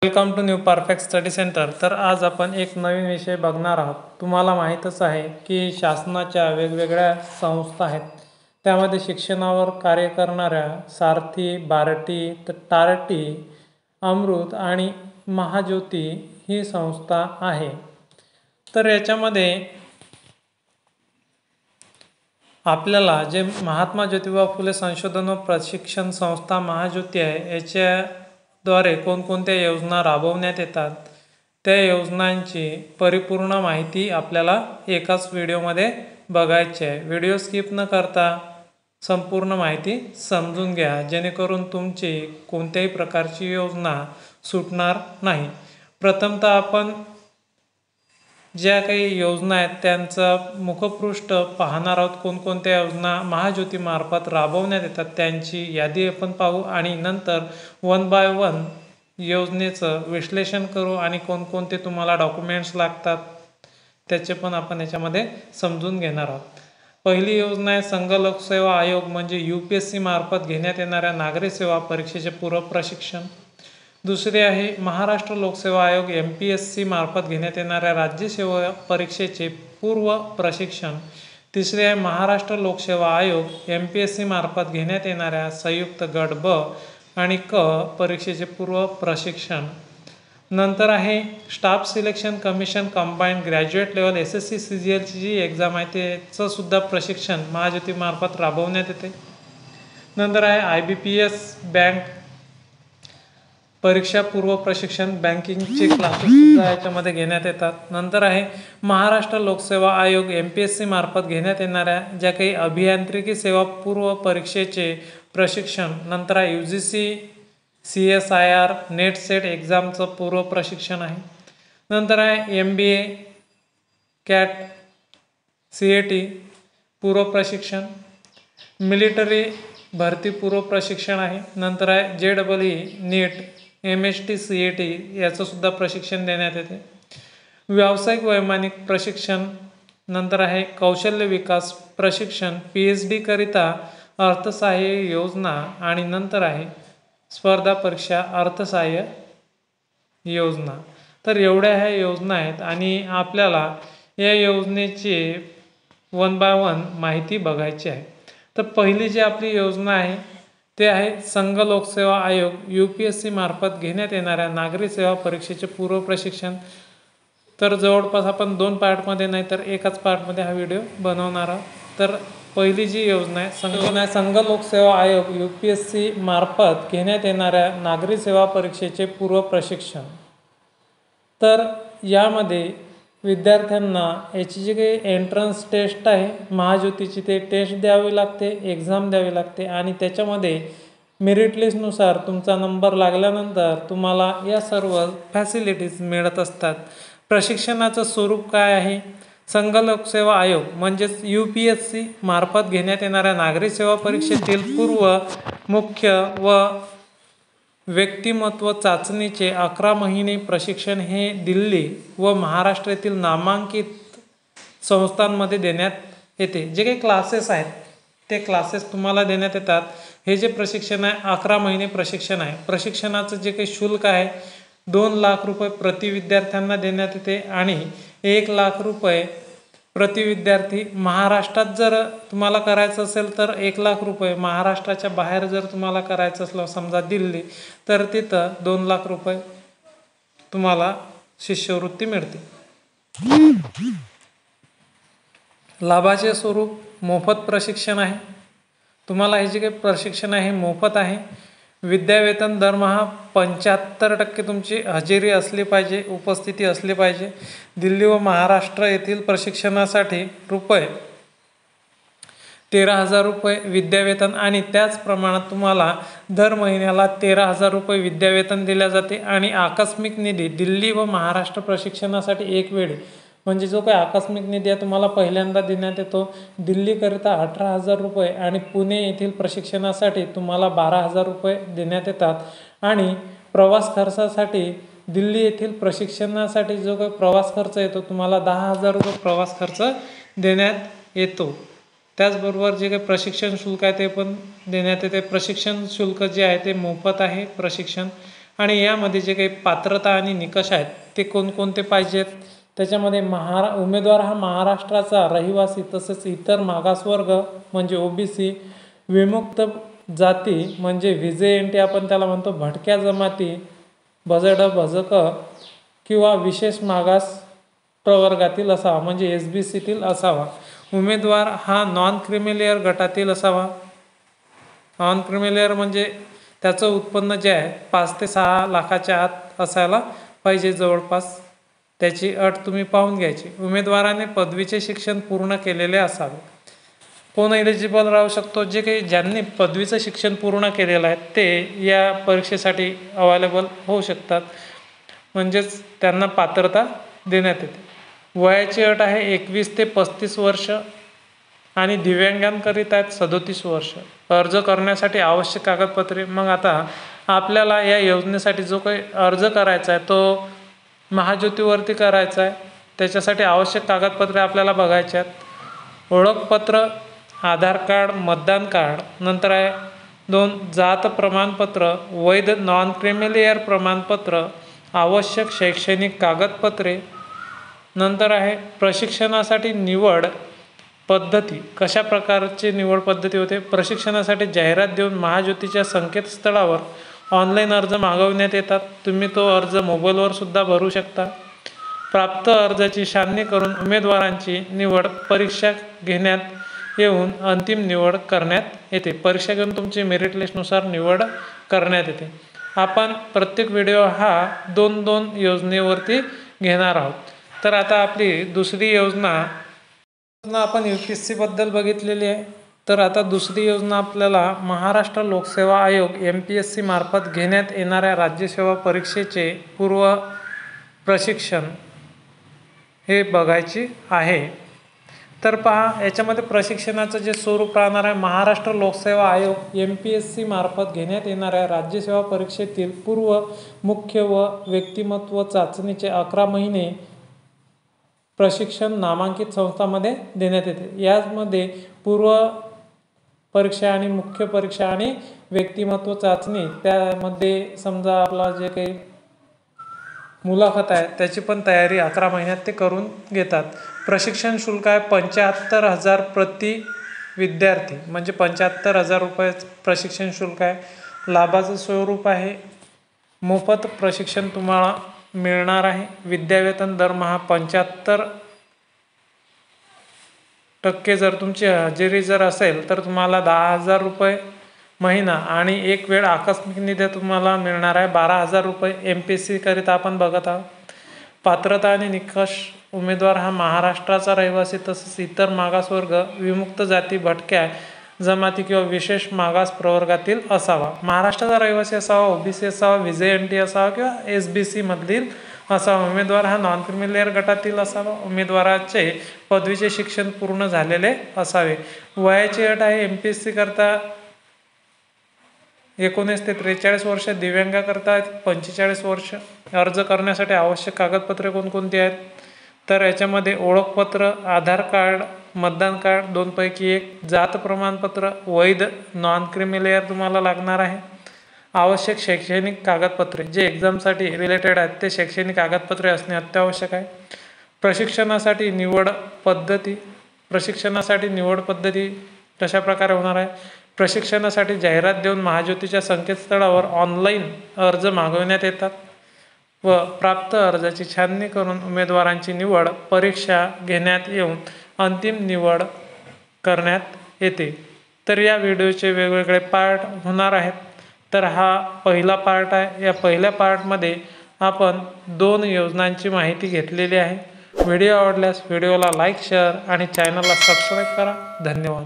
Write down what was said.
Welcome to New Perfect Study Centre. तर आज आपण एक नवीन विषय बघणार आहोत। तुम्हाला माहीतच आहे की शासनाच्या वेगवेगळ्या संस्था आहेत, त्यामध्ये शिक्षणावर कार्य करणाऱ्या सारथी, बार्टी, टार्टी, अमृत आणि महाज्योती ही संस्था आहे। तर याच्यामध्ये आपल्याला जे महात्मा ज्योतिबा फुले संशोधन व प्रशिक्षण संस्था महाज्योती आहे, याच्याद्वारे कोणकोणत्या योजना राबवण्यात येतात, त्या योजनांची परिपूर्ण माहिती आपल्याला एकाच व्हिडिओमध्ये बघायची आहे। व्हिडिओ स्किप न करता संपूर्ण माहिती समजून घ्या, जेणेकरून तुमची कोणत्याही प्रकारची योजना सुटणार नाही। प्रथमतः आपण ज्या काही योजना आहेत त्यांचं मुखपृष्ठ पाहणार आहोत। कोणकोणत्या योजना महाज्योतीमार्फत राबवण्यात येतात त्यांची यादी आपण पाहू आणि नंतर वन बाय वन योजनेचं विश्लेषण करू आणि कोणकोणते तुम्हाला डॉक्युमेंट्स लागतात त्याचे पण आपण याच्यामध्ये समजून घेणार आहोत। पहिली योजना आहे संघ लोकसेवा आयोग, म्हणजे UPSC मार्फत घेण्यात येणाऱ्या नागरी सेवा परीक्षेचे पूर्व प्रशिक्षण। दुसरे आहे महाराष्ट्र लोकसेवा आयोग MPSC मार्फत घेण्यात येणाऱ्या राज्य सेवा परीक्षेचे पूर्व प्रशिक्षण। तिसरे आहे महाराष्ट्र लोकसेवा आयोग MPSC मार्फत घेण्यात येणाऱ्या संयुक्त गट ब आणि क परीक्षेचे पूर्व प्रशिक्षण। नंतर आहे staff selection commission combined graduate level SSC CGL ची जी एक्झाम आहे त्याचं सुद्धा प्रशिक्षण महाज्योती मार्फत राबवण्यात येते। नंतर आहे IBPS बँक परीक्षा पूर्व प्रशिक्षण, बँकिंगचे क्लासेस सुद्धा याच्यामध्ये घेण्यात येतात। नंतर आहे महाराष्ट्र लोकसेवा आयोग MPSC मार्फत घेण्यात येणाऱ्या ज्या काही अभियांत्रिकी सेवा पूर्व परीक्षेचे प्रशिक्षण। नंतर आहे UGC CSIR नेट सेट एक्झामचं पूर्व प्रशिक्षण आहे। नंतर आहे MBA CAT CAT पूर्व प्रशिक्षण, मिलिटरी भरती पूर्व प्रशिक्षण आहे। नंतर आहे JEE नीट MHT CAT याचं सुद्धा प्रशिक्षण देण्यात येते। व्यावसायिक वैमानिक प्रशिक्षण, नंतर आहे कौशल्य विकास प्रशिक्षण, PhD करिता अर्थसहाय्य योजना आणि नंतर आहे स्पर्धा परीक्षा अर्थसहाय्य योजना। तर एवढ्या ह्या योजना आहेत आणि आपल्याला या योजनेची वन बाय वन माहिती बघायची आहे। तर पहिली जी आपली योजना आहे ते आहे संघ लोकसेवा आयोग UPSC मार्फत घेण्यात येणाऱ्या नागरी सेवा परीक्षेचे पूर्व प्रशिक्षण। तर जवळपास आपण 2 पार्टमध्ये नाही तर एकाच पार्टमध्ये हा व्हिडिओ बनवणार आहोत। तर पहिली जी योजना आहे संघ लोकसेवा आयोग UPSC मार्फत घेण्यात येणाऱ्या नागरी सेवा परीक्षेचे पूर्व प्रशिक्षण। तर यामध्ये विद्यार्थ्यांना याची जी काही एंट्रन्स टेस्ट आहे महाज्योतीची ते टेस्ट द्यावी लागते, एक्झाम द्यावी लागते आणि त्याच्यामध्ये मेरिट लिस्टनुसार तुमचा नंबर लागल्यानंतर तुम्हाला या सर्व फॅसिलिटीज मिळत असतात। प्रशिक्षणाचं स्वरूप काय आहे? संघ लोकसेवा आयोग म्हणजेच UPSC मार्फत घेण्यात येणाऱ्या नागरी सेवा परीक्षेतील पूर्व, मुख्य व व्यक्तिमत्व चाचणीचे 11 महिने प्रशिक्षण हे दिल्ली व महाराष्ट्रातील नामांकित संस्थांमध्ये देण्यात येते। जे काही क्लासेस आहेत ते क्लासेस तुम्हाला देण्यात येतात। हे जे प्रशिक्षण आहे 11 महिने प्रशिक्षण आहे। प्रशिक्षणाचं जे काही शुल्क आहे 2 लाख रुपये प्रति विद्यार्थ्यांना देण्यात येते आणि 1 लाख रुपये प्रति विद्यार्थी। महाराष्ट्रात जर तुम्हाला करायचं असेल तर 1 लाख रुपये, महाराष्ट्राच्या बाहेर जर तुम्हाला करायचं असलं समजा दिल्ली, तर तिथं 2 लाख रुपये तुम्हाला शिष्यवृत्ती मिळते। लाभाचे स्वरूप मोफत प्रशिक्षण आहे। तुम्हाला हे जे काही प्रशिक्षण आहे मोफत आहे। विद्यावेतन दरमहा 75% तुमची हजेरी असली पाहिजे, उपस्थिती असली पाहिजे। दिल्ली व महाराष्ट्र येथील प्रशिक्षणासाठी रुपये 13,000 रुपये विद्यावेतन आणि त्याच प्रमाणात तुम्हाला दर महिन्याला 13,000 रुपये विद्यावेतन दिल्या जाते आणि आकस्मिक निधी दिल्ली व महाराष्ट्र प्रशिक्षणासाठी एक वेळी म्हणजे जो काही आकस्मिक निधी आहे तुम्हाला पहिल्यांदा देण्यात येतो। दिल्लीकरिता 18,000 रुपये आणि पुणे येथील प्रशिक्षणासाठी तुम्हाला 12,000 रुपये देण्यात येतात आणि प्रवास खर्चासाठी दिल्ली येथील प्रशिक्षणासाठी जो काही प्रवास खर्च येतो तुम्हाला 10,000 रुपये प्रवास खर्च देण्यात येतो। त्याचबरोबर जे काही प्रशिक्षण शुल्क आहे ते पण देण्यात येते। प्रशिक्षण शुल्क जे आहे ते मोफत आहे प्रशिक्षण आणि यामध्ये जे काही पात्रता आणि निकष आहेत ते कोणकोणते पाहिजेत, त्याच्यामध्ये उमेदवार हा महाराष्ट्राचा रहिवासी तसेच इतर मागासवर्ग म्हणजे OBC, विमुक्त जाती म्हणजे VJNT आपण त्याला म्हणतो, भटक्या जमाती, भजक किंवा विशेष मागास प्रवर्गातील असावा म्हणजे SBCतील असावा. उमेदवार हा नॉन क्रिमिलेअर गटातील असावा. नॉन क्रिमिलेअर म्हणजे त्याचं उत्पन्न जे आहे 5 ते 6 लाखाच्या आत असायला पाहिजे जवळपास. त्याची अट तुम्ही पाहून घ्यायची. उमेदवाराने पदवीचे शिक्षण पूर्ण केलेले असावे. कोण एलिजिबल राहू शकतो? ज्यांनी पदवीचं शिक्षण पूर्ण केलेलं आहे ते या परीक्षेसाठी अवेलेबल होऊ शकतात, म्हणजेच त्यांना पात्रता देण्यात येते. वयाची अट आहे 21 ते 35 वर्ष आणि दिव्यांगांकरिता आहेत 37 वर्ष. अर्ज करण्यासाठी आवश्यक कागदपत्रे. मग आता आपल्याला या योजनेसाठी जो काही अर्ज करायचा आहे तो महाज्योतीवरती करायचा आहे. त्याच्यासाठी आवश्यक कागदपत्रे आपल्याला बघायचे आहेत. ओळखपत्र, आधार कार्ड, मतदान कार्ड, नंतर आहे 2 जात प्रमाणपत्र, वैध नॉन क्रिमिलेअर प्रमाणपत्र, आवश्यक शैक्षणिक कागदपत्रे. नंतर आहे प्रशिक्षणासाठी निवड पद्धती. कशा प्रकारची निवड पद्धती होते? प्रशिक्षणासाठी जाहिरात देऊन महाज्योतीच्या संकेतस्थळावर ऑनलाईन अर्ज मागवण्यात येतात. तुम्ही तो अर्ज मोबाईलवर सुद्धा भरू शकता. प्राप्त अर्जाची छाननी करून उमेदवारांची निवड परीक्षा घेण्यात येऊन अंतिम निवड करण्यात येते. परीक्षा घेऊन तुमची मेरिट लिस्टनुसार निवड करण्यात येते. आपण प्रत्येक व्हिडिओ हा 2-2 योजनेवरती घेणार आहोत. तर आता आपली दुसरी योजना आपण UPSC बद्दल बघितलेली आहे. तर आता दुसरी योजना आपल्याला महाराष्ट्र लोकसेवा आयोग MPSC मार्फत घेण्यात येणाऱ्या राज्यसेवा परीक्षेचे पूर्व प्रशिक्षण हे बघायची आहे. तर पहा, याच्यामध्ये प्रशिक्षणाचं जे स्वरूप राहणार आहे, महाराष्ट्र लोकसेवा आयोग MPSC मार्फत घेण्यात येणाऱ्या राज्यसेवा परीक्षेतील पूर्व, मुख्य व व्यक्तिमत्व चाचणीचे 11 महिने प्रशिक्षण नामांकित संस्थांमध्ये देण्यात येते. यामध्ये पूर्व परीक्षा आणि मुख्य परीक्षा आणि व्यक्तिमत्व चाचणी, त्यामध्ये समजा आपला जे काही मुलाखत आहे त्याची पण तयारी 11 महिन्यात ते करून घेतात. प्रशिक्षण शुल्क आहे 75,000 प्रति विद्यार्थी, म्हणजे 75,000 रुपये प्रशिक्षण शुल्क आहे. लाभाचं स्वरूप आहे मोफत प्रशिक्षण तुम्हाला मिळणार आहे. विद्यावेतन दरमहा 75% जर तुमची हजेरी जर असेल तर तुम्हाला 10,000 रुपये महिना आणि एक वेळ आकस्मिक निधी तुम्हाला मिळणार आहे 12,000 रुपये. MPSC करिता आपण बघत आहोत. पात्रता आणि निकष: उमेदवार हा महाराष्ट्राचा रहिवासी तसेच इतर मागासवर्ग, विमुक्त जाती, भटक्या जमाती किंवा विशेष मागास प्रवर्गातील असावा. महाराष्ट्राचा रहिवासी असावा, OBC असावा, VJNT असावा किंवा SBC मधील असावा. उमेदवार हा नॉन क्रिमिलेअर गटातील असावा. उमेदवाराचे पदवीचे शिक्षण पूर्ण झालेले असावे. वयाची अट आहे MPSC करता 19 ते 43 वर्ष, दिव्यांगाकरता 45 वर्ष. अर्ज करण्यासाठी आवश्यक कागदपत्रे कोणकोणती आहेत? तर याच्यामध्ये ओळखपत्र, आधार कार्ड, मतदान कार्ड 2 पैकी 1, जात प्रमाणपत्र, वैध नॉन क्रिमिलेअर तुम्हाला लागणार आहे. आवश्यक शैक्षणिक कागदपत्रे जे एक्झामसाठी रिलेटेड आहेत ते शैक्षणिक कागदपत्रे असणे अत्यावश्यक आहे. प्रशिक्षणासाठी निवड पद्धती कशा प्रकारे होणार आहे? प्रशिक्षणासाठी जाहिरात देऊन महाज्योतीच्या संकेतस्थळावर ऑनलाईन अर्ज मागवण्यात येतात व प्राप्त अर्जाची छाननी करून उमेदवारांची निवड परीक्षा घेण्यात येऊन अंतिम निवड करण्यात येते. तर या व्हिडिओचे वेगवेगळे पार्ट होणार आहेत. तर हा पहिला पार्ट आहे. या पहिल्या पार्टमध्ये आपण 2 योजनांची माहिती घेतलेली आहे. व्हिडिओ आवडल्यास व्हिडिओला लाईक, शेअर आणि चॅनलला सबस्क्राईब करा. धन्यवाद.